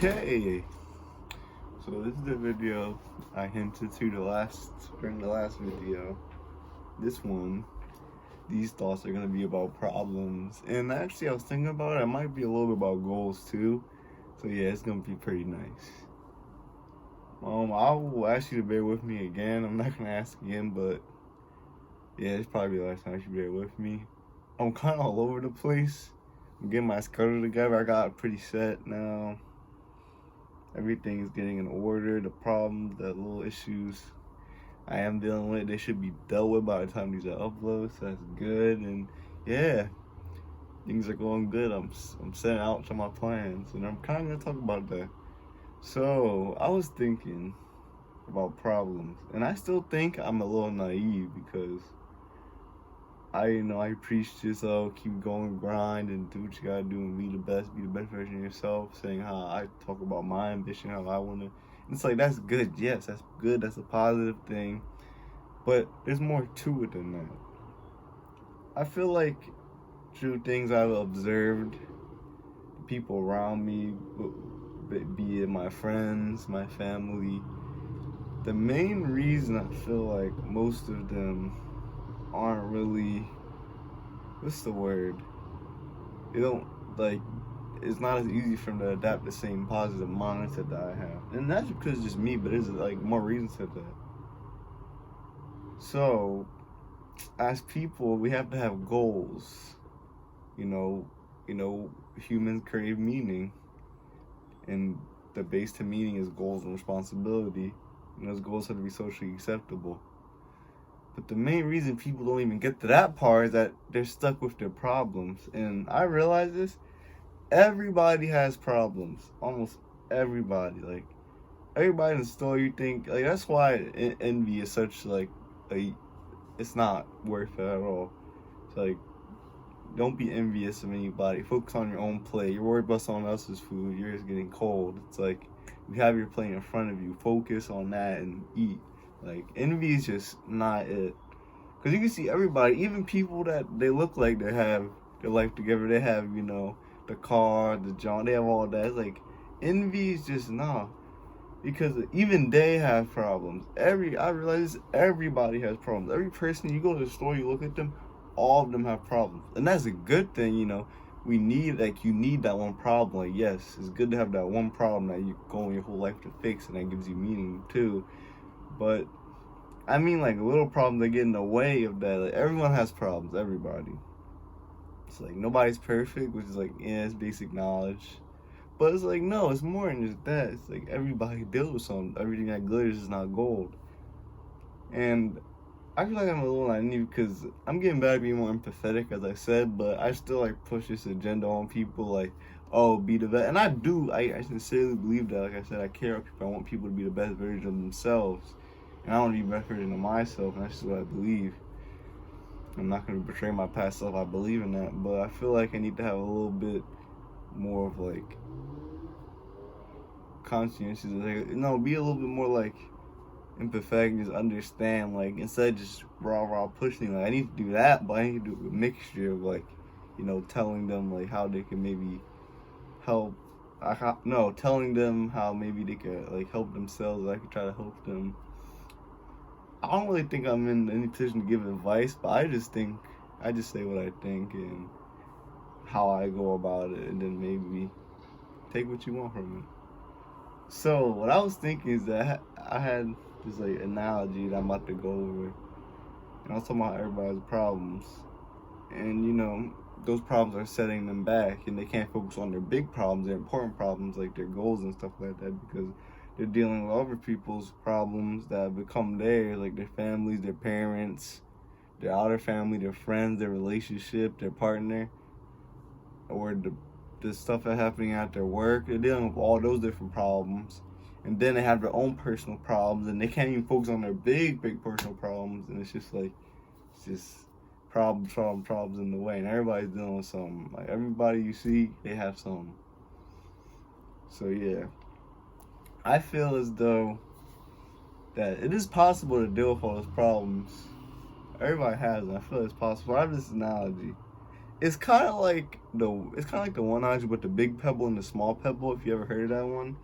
Okay, so this is the video I hinted to during the last video. This one, these thoughts are gonna be about problems, and actually I was thinking about it. It might be a little bit about goals too. So yeah, it's gonna be pretty nice. I will ask you to bear with me again. I'm not gonna ask again, but yeah, it's probably the last time you should bear with me. I'm kind of all over the place. I'm getting my schedule together. I got it pretty set now. Everything is getting in order. The problems, the little issues I am dealing with, they should be dealt with by the time these are uploaded. So that's good. And yeah, things are going good. I'm setting out to my plans, and I'm kind of gonna talk about that. So I was thinking about problems, and I still think I'm a little naive because I preach this, keep going, grind, and do what you gotta do, and be the best version of yourself. Saying how I talk about my ambition, how I wanna. And it's like that's good. Yes, that's good. That's a positive thing. But there's more to it than that. I feel like through things I've observed, people around me, be it my friends, my family, the main reason I feel like most of them aren't really, what's the word? They don't, like, it's not as easy for them to adapt the same positive mindset that I have. And that's because it's just me, but there's like more reasons to that. So, as people, we have to have goals. You know, humans crave meaning, and the base to meaning is goals and responsibility. And those goals have to be socially acceptable. But the main reason people don't even get to that part is that they're stuck with their problems. And I realize this. Everybody has problems. Almost everybody. Like, everybody in the store, you think, like, that's why envy is such, like, it's not worth it at all. It's like, don't be envious of anybody. Focus on your own plate. You're worried about someone else's food. Yours getting cold. It's like, you have your plate in front of you. Focus on that and eat. Like, envy is just not it. Because you can see everybody, even people that they look like they have their life together, they have, the car, the job, they have all that. It's like, envy is just nah. Because even they have problems. I realize everybody has problems. Every person, you go to the store, you look at them, all of them have problems. And that's a good thing, you need that one problem. Like, yes, it's good to have that one problem that you go in your whole life to fix, and that gives you meaning too. But I mean, like, little problems that get in the way of that. Like, everyone has problems, everybody. It's like, nobody's perfect, which is like, yeah, it's basic knowledge. But it's like, no, it's more than just that. It's like, everybody deals with something. Everything that glitters is not gold. And I feel like I'm a little naive because I'm getting better at being more empathetic, as I said, but I still, like, push this agenda on people, like, oh, be the best. And I do. I sincerely believe that. Like I said, I care about people. I want people to be the best version of themselves. And I want to be better than myself, and that's just what I believe. I'm not going to betray my past self. I believe in that, but I feel like I need to have a little bit more of, like, conscientious. Like, be a little bit more, like, empathetic, just understand, like, instead of just rah pushing. Like, I need to do that, but I need to do a mixture of, like, telling them, like, how they can maybe help. Telling them how maybe they could, like, help themselves. I could try to help them. I don't really think I'm in any position to give advice, but I just say what I think and how I go about it, and then maybe take what you want from it. So what I was thinking is that I had this, like, analogy that I'm about to go over, and I was talking about everybody's problems, and those problems are setting them back, and they can't focus on their big problems, their important problems, like their goals and stuff like that, because they're dealing with other people's problems that have become theirs, like their families, their parents, their outer family, their friends, their relationship, their partner, or the stuff that's happening at their work. They're dealing with all those different problems. And then they have their own personal problems, and they can't even focus on their big personal problems. And it's just like, problems in the way. And everybody's dealing with something. Like, everybody you see, they have something. So yeah. I feel as though that it is possible to deal with all those problems. Everybody has them. I feel it's possible. I have this analogy. It's kind of like the 100 with the big pebble and the small pebble. If you ever heard of that one,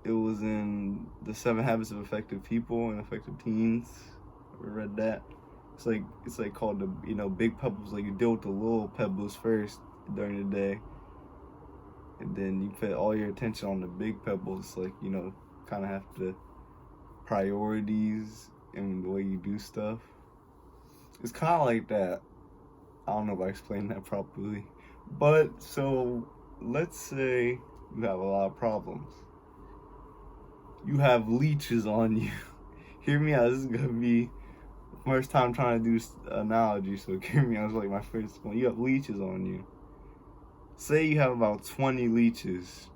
it was in the 7 Habits of Effective People and Effective Teens. Ever read that? It's like called the big pebbles. Like you deal with the little pebbles first during the day, and then you put all your attention on the big pebbles. Like kind of have to priorities and the way you do stuff. It's kind of like that. I don't know if I explained that properly. But, so, let's say you have a lot of problems. You have leeches on you. Hear me out. This is going to be the first time trying to do this analogy, so hear me out. It's like my first one. You have leeches on you. Say you have about 20 leeches.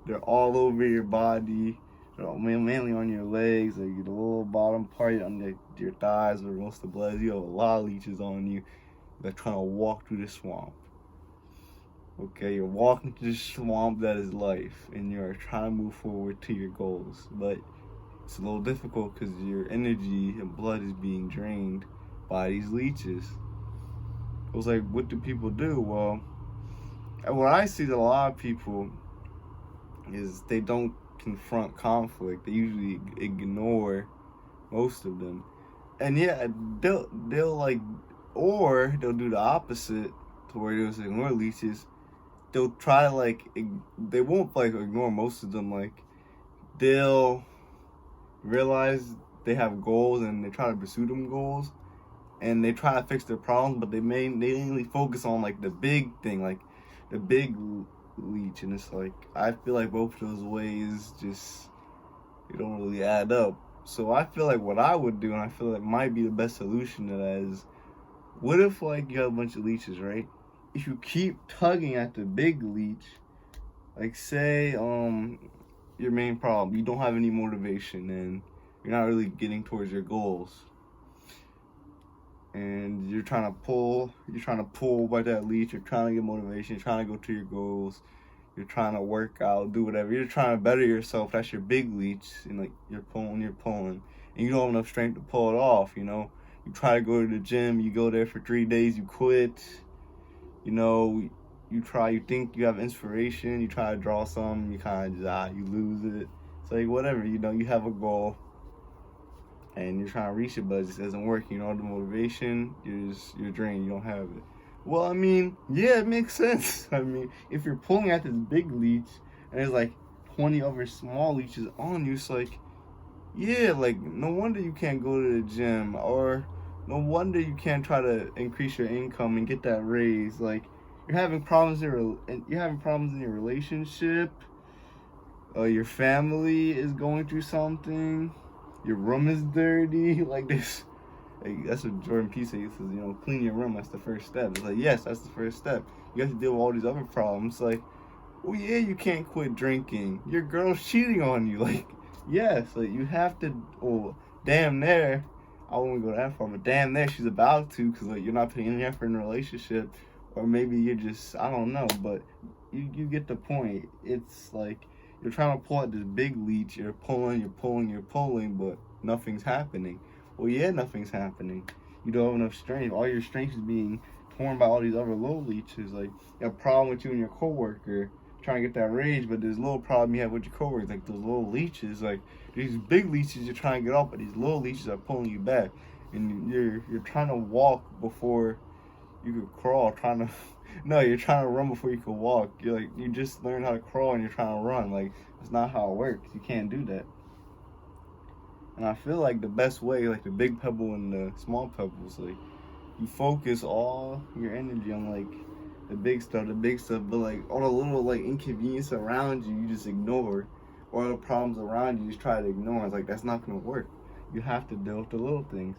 They're all over your body. They're mainly on your legs, like the little bottom part on your thighs where most of the blood is. You have a lot of leeches on you. They're trying to walk through the swamp. Okay, you're walking through the swamp that is life, and you're trying to move forward to your goals. But it's a little difficult because your energy and blood is being drained by these leeches. It was like, what do people do? Well, what I see that a lot of people is they don't confront conflict. They usually ignore most of them. And yeah, they'll like, or they'll do the opposite to where they'll just ignore leeches. They'll try to they won't ignore most of them. Like they'll realize they have goals and they try to pursue them goals, and they try to fix their problems, but they mainly focus on like the big thing, like the big leech. And it's like, I feel like both of those ways they don't really add up. So I feel like what I would do, and I feel like might be the best solution to that, is what if you have a bunch of leeches, right? If you keep tugging at the big leech, like say your main problem, you don't have any motivation and you're not really getting towards your goals, and you're trying to pull by that leech, you're trying to get motivation, you're trying to go to your goals, you're trying to work out, do whatever, you're trying to better yourself. That's your big leech, and you're pulling, and you don't have enough strength to pull it off. You try to go to the gym, you go there for 3 days, you quit. You think you have inspiration, you try to draw something, you kind of just, you lose it. It's like, whatever, you have a goal, and you're trying to reach it, but it just doesn't work. The motivation, you're drained, you don't have it. Well, I mean, yeah, it makes sense. I mean, if you're pulling at this big leech, and there's like 20 other small leeches on you, it's like, yeah, no wonder you can't go to the gym, or no wonder you can't try to increase your income and get that raise. Like, you're having problems in your relationship. Your family is going through something. Your room is dirty. Like this. That's what Jordan Peterson says. Clean your room. That's the first step. It's like, yes, that's the first step. You have to deal with all these other problems. Like, well, yeah, you can't quit drinking. Your girl's cheating on you. Like, yes, you have to. Oh, damn there. I won't go that far, but damn there, she's about to, because you're not putting any effort in a relationship, or maybe you're just, I don't know, but you get the point. It's like you're trying to pull at this big leech. You're pulling, but nothing's happening. Well, yeah, nothing's happening. You don't have enough strength. All your strength is being torn by all these other little leeches. Like, you have a problem with you and your coworker trying to get that raise, but there's a little problem you have with your coworkers, like those little leeches. Like, these big leeches you're trying to get off, but these little leeches are pulling you back, and you're trying to walk before you could crawl. You're trying to run before you could walk. You just learned how to crawl and you're trying to run. Like, that's not how it works. You can't do that. And I feel like the best way, like the big pebble and the small pebbles, you focus all your energy on the big stuff, but all the little inconvenience around you, you just ignore. Or the problems around you, just try to ignore. It's that's not gonna work. You have to deal with the little things.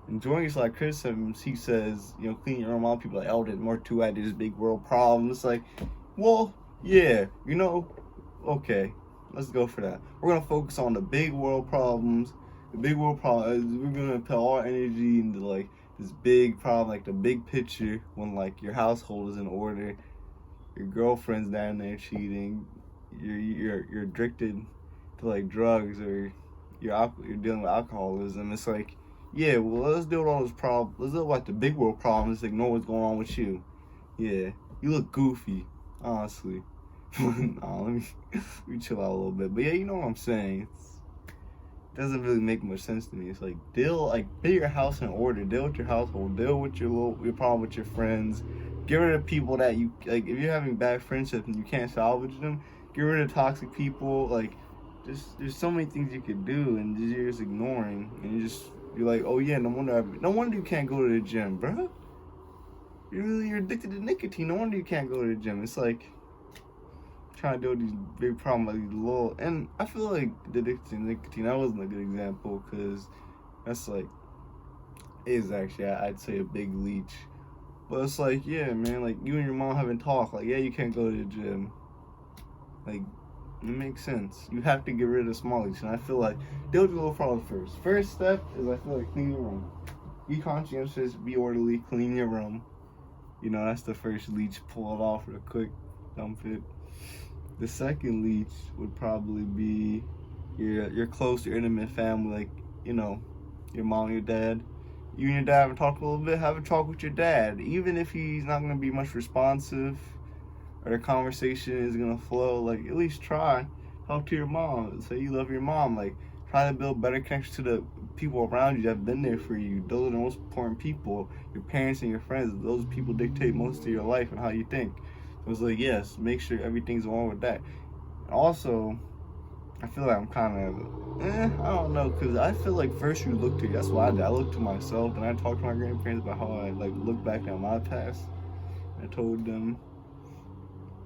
And Jordan's criticism, he says, clean your room. All people oh, there's more to it. There's big world problems. It's well, yeah, okay, let's go for that. We're gonna focus on the big world problems. The big world problems. We're gonna put all our energy into this big problem, the big picture. When your household is in order, your girlfriend's down there cheating, you're addicted to drugs, or you're dealing with alcoholism. It's yeah, well, let's deal with all those problems. Let's deal with the big world problems. Ignore what's going on with you. Yeah, you look goofy, honestly. Nah, let me chill out a little bit. But yeah, you know what I'm saying. It doesn't really make much sense to me. It's like put your house in order. Deal with your household. Deal with your problem with your friends. Get rid of people that you like. If you're having bad friendships and you can't salvage them, get rid of toxic people. Like, just there's so many things you could do, and you're just ignoring, and you're like, oh yeah, no wonder you can't go to the gym, bro. You're addicted to nicotine. No wonder you can't go to the gym. It's like trying to deal with these big problems, like these little. And I feel like the addiction to nicotine, that wasn't a good example because that's like, is actually, I'd say, a big leech. But it's like, yeah, man, like you and your mom haven't talked. Like, yeah, you can't go to the gym. Like, it makes sense. You have to get rid of the small leech. And I feel like deal with the little problems first. First step is, I feel like, clean your room. Be conscientious, be orderly, clean your room. You know, that's the first leech. Pull it off real quick, dump it. The second leech would probably be your close, your intimate family, like, you know, your mom, your dad. You and your dad haven't talked a little bit, have a talk with your dad. Even if he's not going to be much responsive or the conversation is going to flow, like, at least try. Talk to your mom. Say you love your mom. Like, try to build better connections to the people around you that have been there for you. Those are the most important people. Your parents and your friends. Those people dictate most of your life and how you think. So it's like, yes, make sure everything's along with that. Also, I feel like I'm kind of, I don't know, because I feel like first you look to you. That's why I did. I looked to myself and I talked to my grandparents about how I, like, look back at my past. I told them,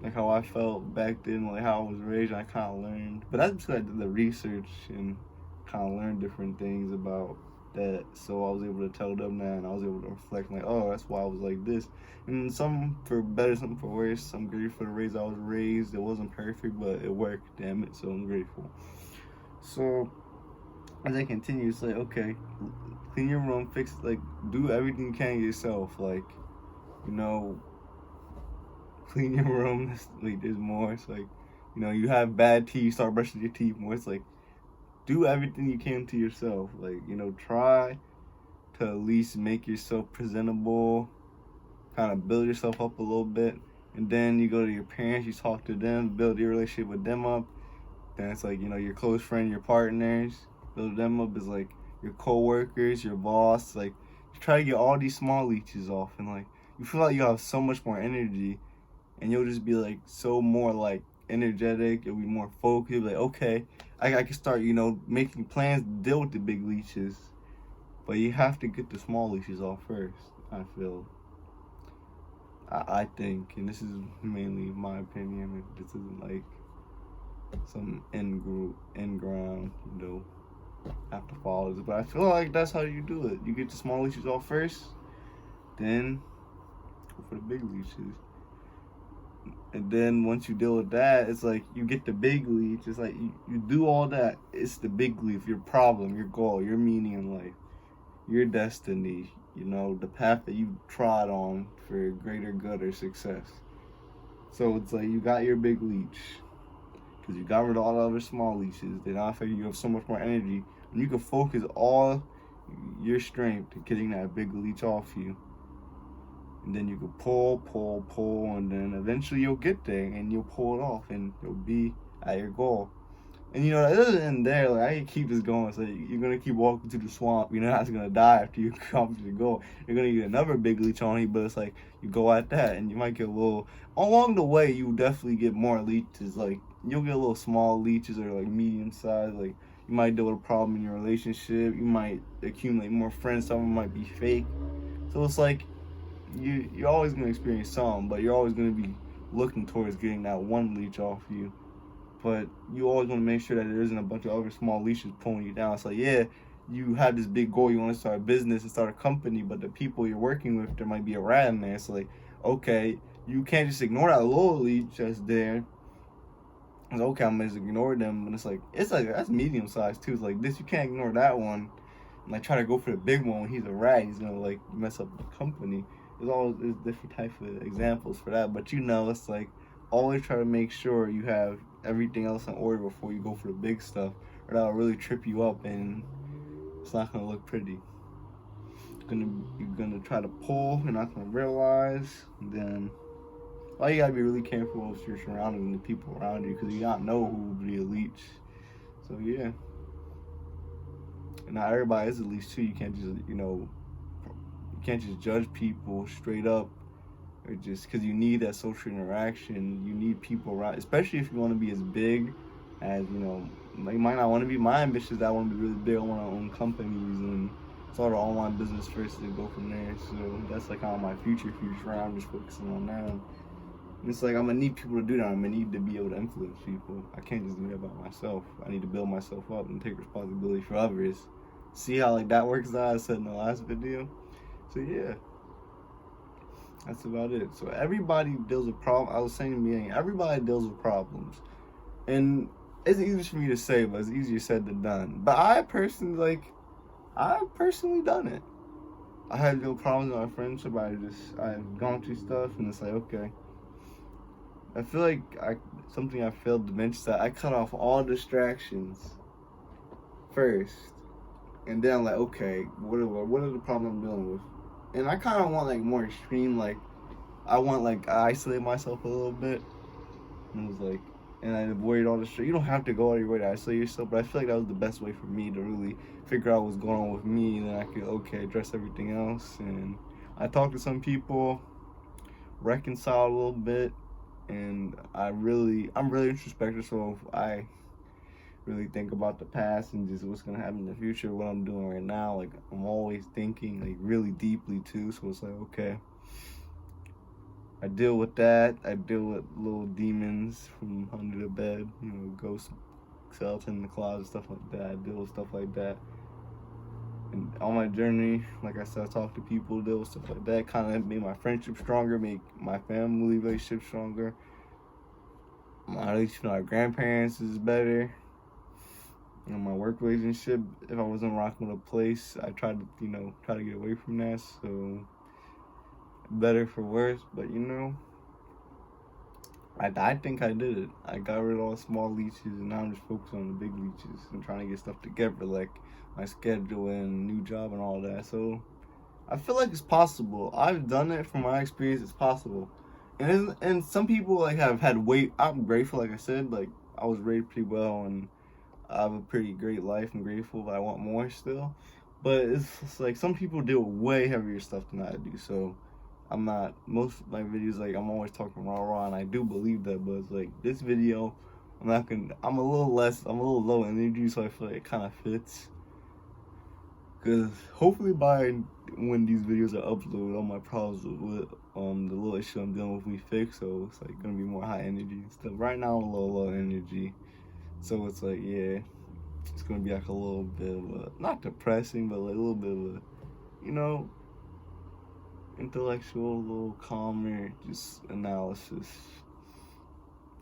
like, how I felt back then, like, how I was raised, and I kind of learned. But that's because I did the research and kind of learned different things about that. So I was able to tell them that, and I was able to reflect, like, oh, that's why I was like this. And some for better, some for worse. I'm grateful for the ways I was raised. It wasn't perfect, but it worked, damn it. So I'm grateful. So as I continue, it's like, okay, clean your room, fix, like, do everything you can yourself. Like, you know, clean your room. Like, there's more. It's like, you know, you have bad teeth, start brushing your teeth more. It's like, do everything you can to yourself. Like, you know, try to at least make yourself presentable, kind of build yourself up a little bit. And then you go to your parents, you talk to them, build your relationship with them up. Then it's like, you know, your close friend, your partners, build them up as like your co-workers, your boss. Like, you try to get all these small leeches off, and like, you feel like you have so much more energy, and you'll just be like so more like energetic. You'll be more focused. You'll be like, okay, I can start, you know, making plans to deal with the big leeches. But you have to get the small leeches off first, I feel. I think, and this is mainly my opinion. This isn't like some end ground, you know, have to follow this. But I feel like that's how you do it. You get the small leeches off first, then go for the big leeches. And then once you deal with that, it's like you get the big leech. It's like you do all that. It's the big leaf, your problem, your goal, your meaning in life, your destiny, you know, the path that you trod on for greater good or success. So it's like you got your big leech because you got rid of all the other small leeches. Then I figure you have so much more energy and you can focus all your strength to getting that big leech off you. And then you can pull, and then eventually you'll get there and you'll pull it off and you'll be at your goal. And you know, that doesn't end there. Like, I can keep this going. So you're gonna keep walking through the swamp. You're not gonna die after you accomplish your goal. You're gonna get another big leech on you, but it's like you go at that, and you might get a little. Along the way, you definitely get more leeches. Like, you'll get a little small leeches or like medium size. Like, you might deal with a problem in your relationship. You might accumulate more friends. Some of them might be fake. So it's like you're always gonna experience some, but you're always gonna be looking towards getting that one leech off you. But you always want to make sure that there isn't a bunch of other small leashes pulling you down. So yeah, you have this big goal, you want to start a business and start a company, but the people you're working with, there might be a rat in there. So like, okay, you can't just ignore that little leech that's there. It's okay, I'm gonna just ignore them. And it's like that's medium sized too. It's like this, you can't ignore that one. And like try to go for the big one when he's a rat, he's gonna like mess up the company. There's different type of examples for that, but you know, it's like always try to make sure you have everything else in order before you go for the big stuff, or that'll really trip you up and it's not gonna look pretty. You're gonna try to pull, you're not gonna realize, and then Why you gotta be really careful if you're surrounded with the people around you, because you don't know who will be a leech. So yeah, and not everybody is a leech too. You can't just judge people straight up, or just because you need that social interaction. You need people around, especially if you want to be as big as you might not want to be. My ambition is I want to be really big. I want to own companies and start an online business first and go from there. So that's like kind of my future. I'm just focusing on that. And it's like I'm gonna need people to do that. I'm gonna need to be able to influence people. I can't just do that by myself. I need to build myself up and take responsibility for others. See how like that works out? I said in the last video. So yeah, that's about it. So everybody deals with problems. I was saying to me, everybody deals with problems, and it's easy for me to say, but it's easier said than done. But I've personally done it. I had no problems with my friendship. I've gone through stuff, and it's like, okay. I feel like something I failed to mention that I cut off all distractions first, and then I'm like, okay, what are the problems I'm dealing with? And I kind of want like more extreme, like I want like I isolate myself a little bit, and it was like, and I avoided all the shit. You don't have to go out of your way to isolate yourself, but I feel like that was the best way for me to really figure out what's going on with me, and then I could address everything else. And I talked to some people, reconciled a little bit, and I'm really introspective, so I really think about the past and just what's gonna happen in the future, what I'm doing right now. Like I'm always thinking like really deeply too, so it's like, okay, I deal with that. I deal with little demons from under the bed, ghost skeleton in the closet, stuff like that. I deal with stuff like that. And on my journey, like I said, I talk to people, deal with stuff like that. Kind of made my friendship stronger, make my family relationship stronger. At least our grandparents is better. My work relationship, if I wasn't rocking with a place, I tried to get away from that. So better for worse, but I think I did it. I got rid of all the small leeches, and now I'm just focused on the big leeches and trying to get stuff together, like my schedule and new job and all that. So I feel like it's possible. I've done it from my experience. It's possible, and some people like have had I'm grateful, like I said, like I was raised pretty well, and I have a pretty great life. I'm grateful, but I want more still. But it's like some people deal with way heavier stuff than I do. So I'm not, most of my videos, like I'm always talking rah, and I do believe that, but it's like this video, I'm a little low energy, so I feel like it kind of fits. Because hopefully by when these videos are uploaded, all my problems with the little issue I'm dealing with will be fixed, so it's like gonna be more high energy and stuff. Right now I'm a little low energy, so it's like, yeah, it's gonna be like a little bit of not depressing, but like a little bit of intellectual, a little calmer, just analysis.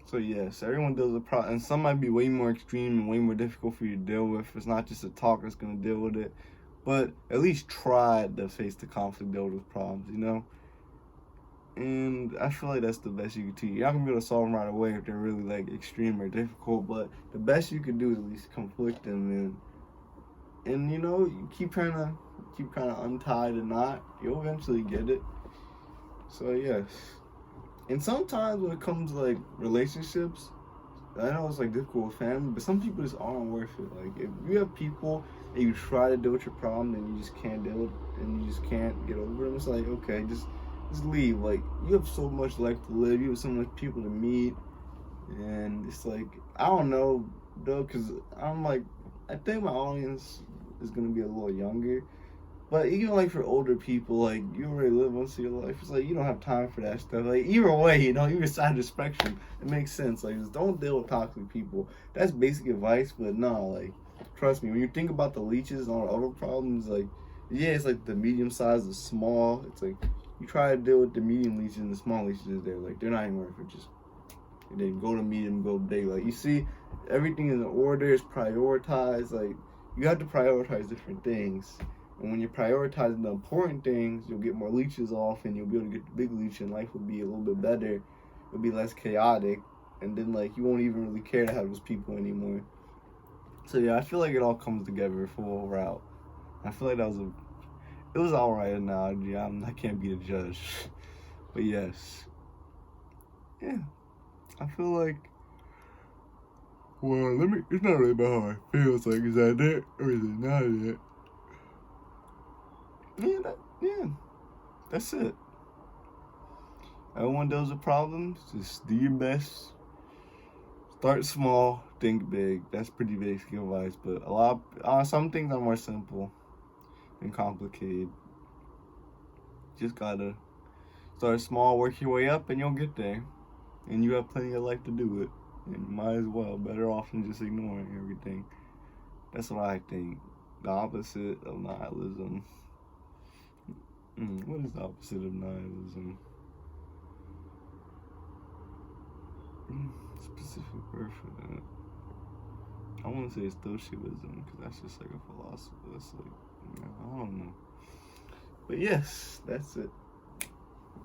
So yes, everyone deals with problems, and some might be way more extreme and way more difficult for you to deal with. It's not just a talk that's gonna deal with it, but at least try to face the conflict, deal with those problems, And I feel like that's the best you can do. You're not gonna be able to solve them right away if they're really like extreme or difficult, but the best you can do is at least conflict them and you keep trying to untie the knot. You'll eventually get it. So yes. And sometimes when it comes to like relationships, I know it's like difficult with family, but some people just aren't worth it. Like if you have people and you try to deal with your problem and you just can't deal with it and you just can't get over them, it's like, okay, just leave. Like you have so much life to live, you have so much people to meet, and it's like, I don't know though, because I think my audience is gonna be a little younger. But even like for older people, like you already live most of your life, it's like you don't have time for that stuff. Like either way, either side of the spectrum, it makes sense. Like just don't deal with toxic people. That's basic advice, but no, like trust me, when you think about the leeches and all the other problems, like yeah, it's like the medium size, the small. It's like you try to deal with the medium leeches and the small leeches. They're not even worth it. Just they go to medium, go big. Like you see, everything in order is prioritized. Like you have to prioritize different things. And when you're prioritizing the important things, you'll get more leeches off, and you'll be able to get the big leech, and life will be a little bit better. It'll be less chaotic, and then like you won't even really care to have those people anymore. So yeah, I feel like it all comes together full route. I feel like it was all right analogy. I can't be the judge, but yes. yeah, I feel like, well, it's not really about how I feel. It's like, is that it or is it not it? Yeah, that's it. Everyone deals with problems. Just do your best. Start small, think big. That's pretty basic advice. But some things are more simple than complicated. Just gotta start small, work your way up, and you'll get there. And you have plenty of life to do it. And you might as well. Better off than just ignoring everything. That's what I think. The opposite of nihilism. What is the opposite of nihilism? Specific word for that. I want to say stoicism because that's just like a philosophy. That's like, I don't know. But yes, that's it.